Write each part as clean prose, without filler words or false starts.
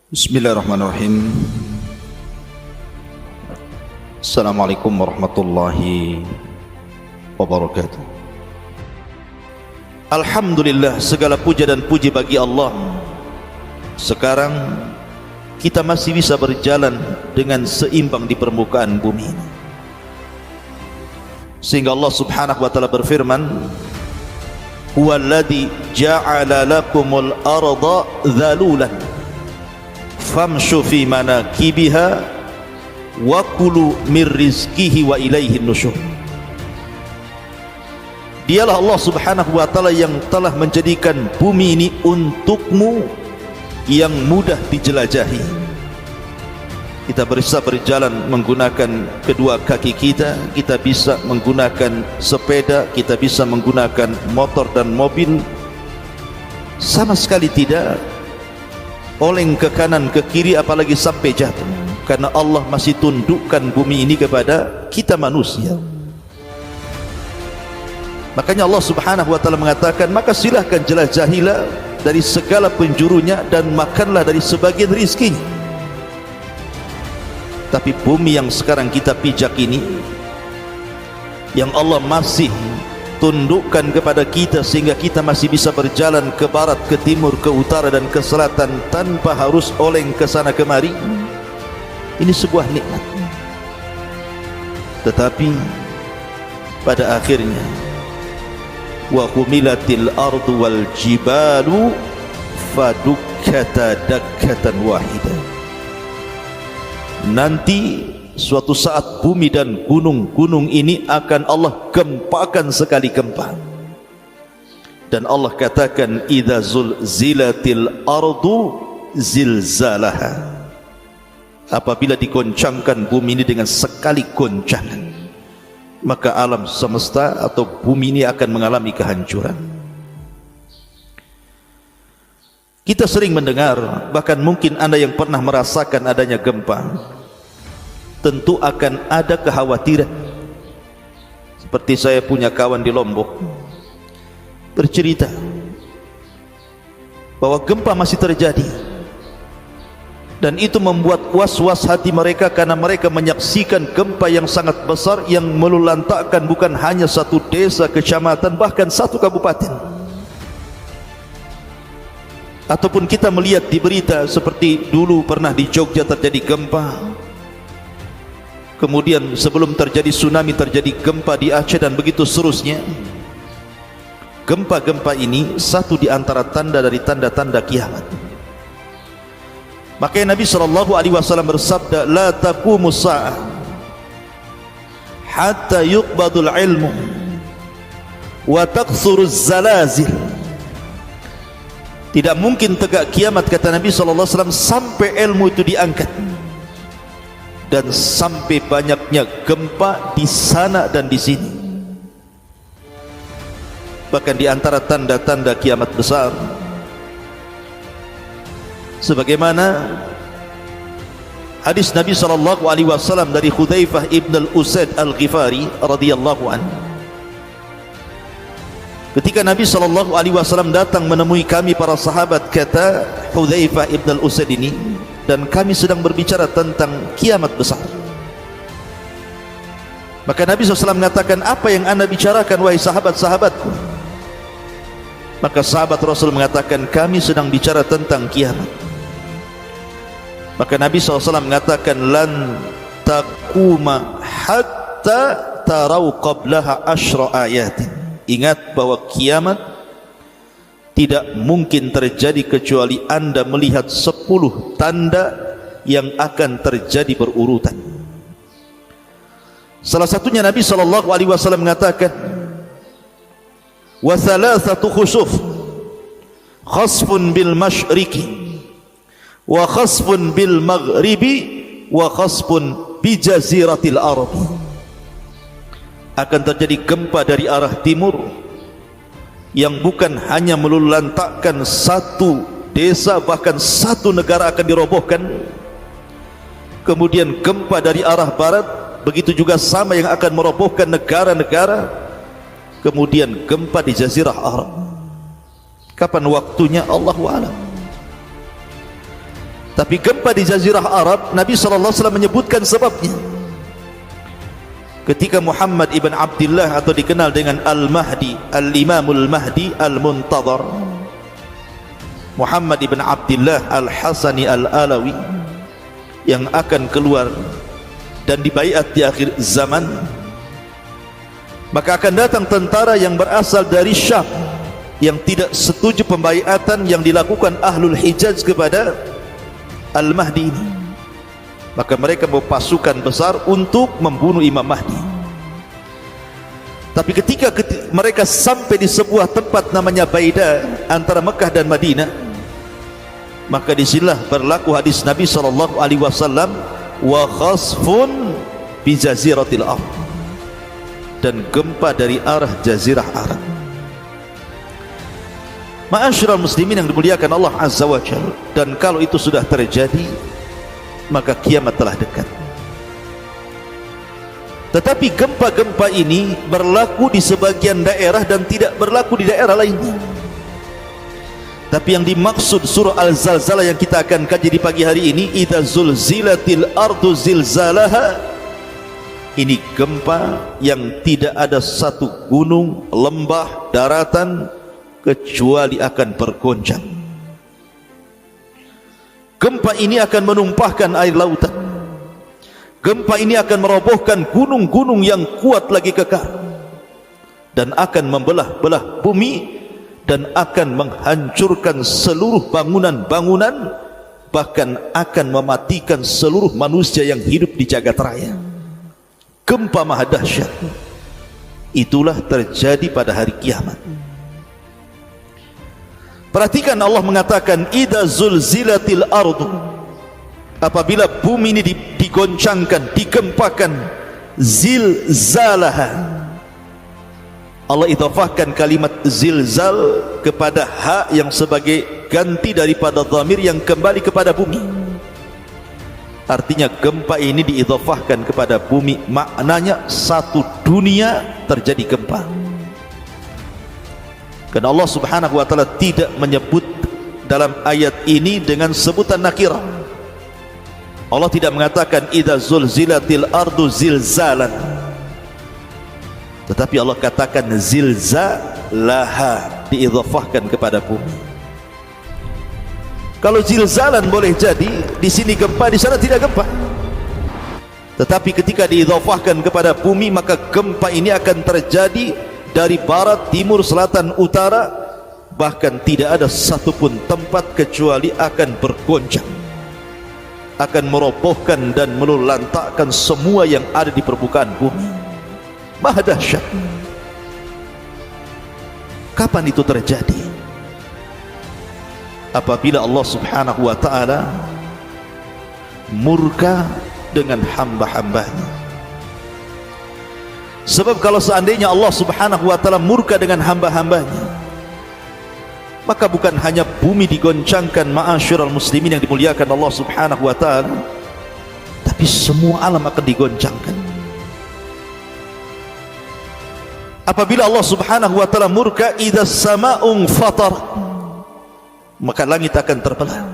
Bismillahirrahmanirrahim. Assalamualaikum warahmatullahi wabarakatuh. Alhamdulillah, segala puja dan puji bagi Allah. Sekarang kita masih bisa berjalan dengan seimbang di permukaan bumi ini, sehingga Allah subhanahu wa ta'ala berfirman, huwallazi ja'ala lakumul arda dhalulan famshu fi manakibiha wa kulu mir rizqihi wa ilaihin nusyur. Dialah Allah subhanahu wa ta'ala yang telah menjadikan bumi ini untukmu yang mudah dijelajahi. Kita bisa berjalan menggunakan kedua kaki kita, kita bisa menggunakan sepeda, kita bisa menggunakan motor dan mobil. Sama sekali tidak oleng ke kanan ke kiri apalagi sampai jatuh, karena Allah masih tundukkan bumi ini kepada kita manusia. Makanya Allah subhanahu wa ta'ala mengatakan, maka silahkan jelajahilah dari segala penjurunya dan makanlah dari sebagian rizkinya. Tapi bumi yang sekarang kita pijak ini, yang Allah masih tundukkan kepada kita sehingga kita masih bisa berjalan ke barat, ke timur, ke utara dan ke selatan tanpa harus oleng ke sana kemari, ini sebuah nikmat. Tetapi pada akhirnya wa humilatil ardu wal jibalu fadukkata dakkatan wahidah. Nanti suatu saat bumi dan gunung-gunung ini akan Allah gempakan sekali gempa. Dan Allah katakan, idza zulzilatil ardu zilzalaha. Apabila digoncangkan bumi ini dengan sekali goncangan, maka alam semesta atau bumi ini akan mengalami kehancuran. Kita sering mendengar, bahkan mungkin Anda yang pernah merasakan adanya gempa, tentu akan ada kekhawatiran. Seperti saya punya kawan di Lombok bercerita bahwa gempa masih terjadi, dan itu membuat was-was hati mereka karena mereka menyaksikan gempa yang sangat besar yang melulantakkan bukan hanya satu desa, kecamatan, bahkan satu kabupaten. Ataupun kita melihat di berita seperti dulu pernah di Jogja terjadi gempa, kemudian sebelum terjadi tsunami terjadi gempa di Aceh dan begitu seterusnya. Gempa-gempa ini satu di antara tanda dari tanda-tanda kiamat. Makanya Nabi SAW bersabda, la taqumus sa'ah hatta yuqbadul ilmu wa taqsuruz zalazil. Tidak mungkin tegak kiamat, kata Nabi SAW, sampai ilmu itu diangkat dan sampai banyaknya gempa di sana dan di sini. Bahkan di antara tanda-tanda kiamat besar, sebagaimana hadis Nabi SAW dari Hudzaifah ibn al-Usaid al-Ghifari radhiyallahu anhu, ketika Nabi SAW datang menemui kami para sahabat, kata Hudzaifah ibn al-Usaid ini, dan kami sedang berbicara tentang kiamat besar. Maka Nabi SAW mengatakan, apa yang anda bicarakan wahai sahabat-sahabatku? Maka sahabat Rasul mengatakan, kami sedang bicara tentang kiamat. Maka Nabi SAW mengatakan, lan taquma hatta tarau qablaha asyra ayatin. Ingat bahwa kiamat tidak mungkin terjadi kecuali anda melihat 10 tanda yang akan terjadi berurutan. Salah satunya Nabi SAW mengatakan, wa thalathatu khusuf, khasfun bil masyriqi wa khasfun bil maghribi wa khasfun bi jaziratil arab. Akan terjadi gempa dari arah timur yang bukan hanya melulantakkan satu desa, bahkan satu negara akan dirobohkan. Kemudian gempa dari arah barat, begitu juga sama yang akan merobohkan negara-negara. Kemudian gempa di Jazirah Arab. Kapan waktunya? Allahu a'lam. Tapi gempa di Jazirah Arab, Nabi SAW menyebutkan sebabnya. Ketika Muhammad ibn Abdullah atau dikenal dengan Al-Mahdi, Al-Imamul Mahdi Al-Muntadhar, Muhammad ibn Abdullah Al-Hasani Al-Alawi, yang akan keluar dan dibaiat di akhir zaman, maka akan datang tentara yang berasal dari Syam yang tidak setuju pembaiatan yang dilakukan Ahlul Hijaz kepada Al-Mahdi ini. Maka mereka membawa pasukan besar untuk membunuh Imam Mahdi. Tapi ketika mereka sampai di sebuah tempat namanya Baida antara Mekah dan Madinah, maka disinilah berlaku hadis Nabi SAW, wa khasfun bi jaziratil ard, dan gempa dari arah Jazirah Arab. Ma'asyiral muslimin yang dimuliakan Allah Azza wa Jalla, dan kalau itu sudah terjadi, maka kiamat telah dekat. Tetapi gempa-gempa ini berlaku di sebagian daerah dan tidak berlaku di daerah lainnya. Tapi yang dimaksud surah Al-Zalzalah yang kita akan kaji di pagi hari ini, idza zulzilatil ardu zilzalaha, ini gempa yang tidak ada satu gunung, lembah, daratan kecuali akan bergoncang. Gempa ini akan menumpahkan air lautan. Gempa ini akan merobohkan gunung-gunung yang kuat lagi kekar, dan akan membelah-belah bumi, dan akan menghancurkan seluruh bangunan-bangunan, bahkan akan mematikan seluruh manusia yang hidup di jagat raya. Gempa maha dahsyat. Itulah terjadi pada hari kiamat. Perhatikan, Allah mengatakan idza zulzilatil ardu, apabila bumi ini digoncangkan, digempakan, zilzalaha. Allah idhafahkan kalimat zilzal kepada ha yang sebagai ganti daripada dhamir yang kembali kepada bumi. Artinya gempa ini diidhafahkan kepada bumi, maknanya satu dunia terjadi gempa. Karena Allah Subhanahu wa taala tidak menyebut dalam ayat ini dengan sebutan nakirah. Allah tidak mengatakan idza zulzilatil ardu zilzalan, tetapi Allah katakan zilzalaha, diidhafahkan kepada bumi. Kalau zilzalan boleh jadi di sini gempa, di sana tidak gempa. Tetapi ketika diidhafahkan kepada bumi, maka gempa ini akan terjadi dari barat, timur, selatan, utara, bahkan tidak ada satupun tempat kecuali akan bergoncang, akan merobohkan dan melulantakkan semua yang ada di permukaan bumi. Maha dahsyat. Kapan itu terjadi? Apabila Allah Subhanahu wa ta'ala murka dengan hamba-hambanya. Sebab kalau seandainya Allah Subhanahu wa ta'ala murka dengan hamba-hambanya, maka bukan hanya bumi digoncangkan, ma'asyiral muslimin yang dimuliakan Allah Subhanahu wa ta'ala, tapi semua alam akan digoncangkan. Apabila Allah Subhanahu wa ta'ala murka, idza sama'un fatar, maka langit akan terbelah.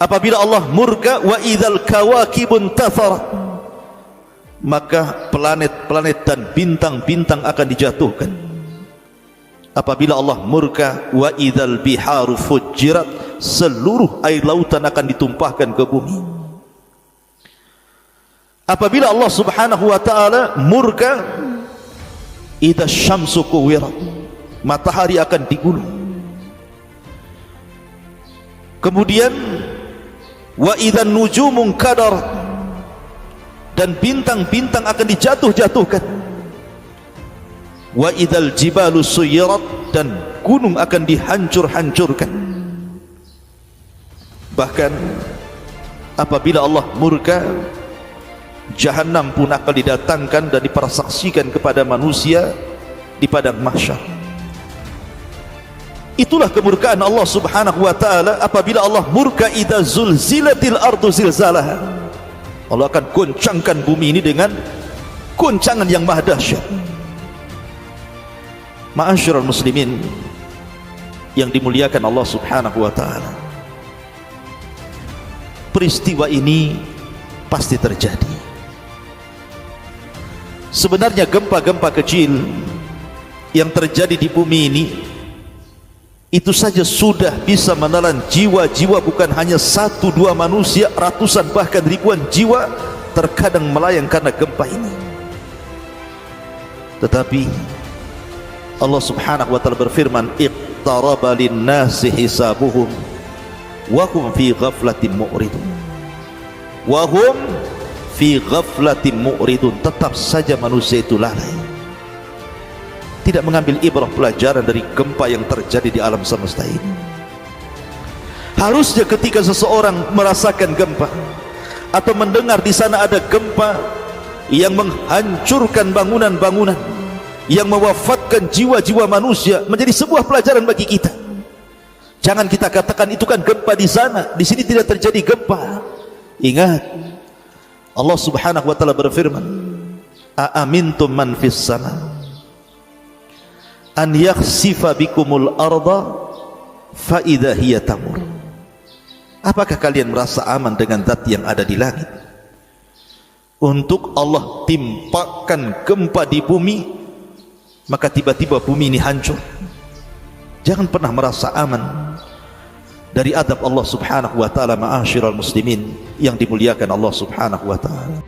Apabila Allah murka, wa idzal kawakibun tathar, maka planet-planet dan bintang-bintang akan dijatuhkan. Apabila Allah murka, wa idzal biharu fujirat, seluruh air lautan akan ditumpahkan ke bumi. Apabila Allah Subhanahu wa ta'ala murka, idza syamsu kuwirat, matahari akan digulung. Kemudian wa idzan nujumun kadar, dan bintang-bintang akan dijatuh-jatuhkan. Wa idzal jibalu suyirat, dan gunung akan dihancur-hancurkan. Bahkan apabila Allah murka, Jahannam pun akan didatangkan dan dipersaksikan kepada manusia di padang mahsyar. Itulah kemurkaan Allah Subhanahu wa ta'ala. Apabila Allah murka, idza zulzilatil ardu zilzalaha, Allah akan goncangkan bumi ini dengan goncangan yang maha dahsyat. Ma'asyiral muslimin yang dimuliakan Allah Subhanahu wa ta'ala, peristiwa ini pasti terjadi. Sebenarnya gempa-gempa kecil yang terjadi di bumi ini itu saja sudah bisa menelan jiwa-jiwa, bukan hanya 1-2 manusia, ratusan bahkan ribuan jiwa terkadang melayang karena gempa ini. Tetapi Allah Subhanahu wa taala berfirman, iqtaraba lin-nasi hisabuhum wa hum fi ghaflatin mu'ridun. Wa hum fi ghaflatin mu'ridun. Tetap saja manusia itu lalai, tidak mengambil ibrah pelajaran dari gempa yang terjadi di alam semesta ini. Harusnya ketika seseorang merasakan gempa atau mendengar di sana ada gempa yang menghancurkan bangunan-bangunan, yang mewafatkan jiwa-jiwa manusia, menjadi sebuah pelajaran bagi kita. Jangan kita katakan itu kan gempa di sana, di sini tidak terjadi gempa. Ingat, Allah Subhanahu wa taala berfirman, "Aamintum man fis sama an yakhsifa bikumul arda fa idza hiya tamur." Apakah kalian merasa aman dengan zat yang ada di langit untuk Allah timpakan gempa di bumi, maka tiba-tiba bumi ini hancur? Jangan pernah merasa aman dari adab Allah Subhanahu wa taala, ma'asyiral muslimin yang dimuliakan Allah Subhanahu wa taala.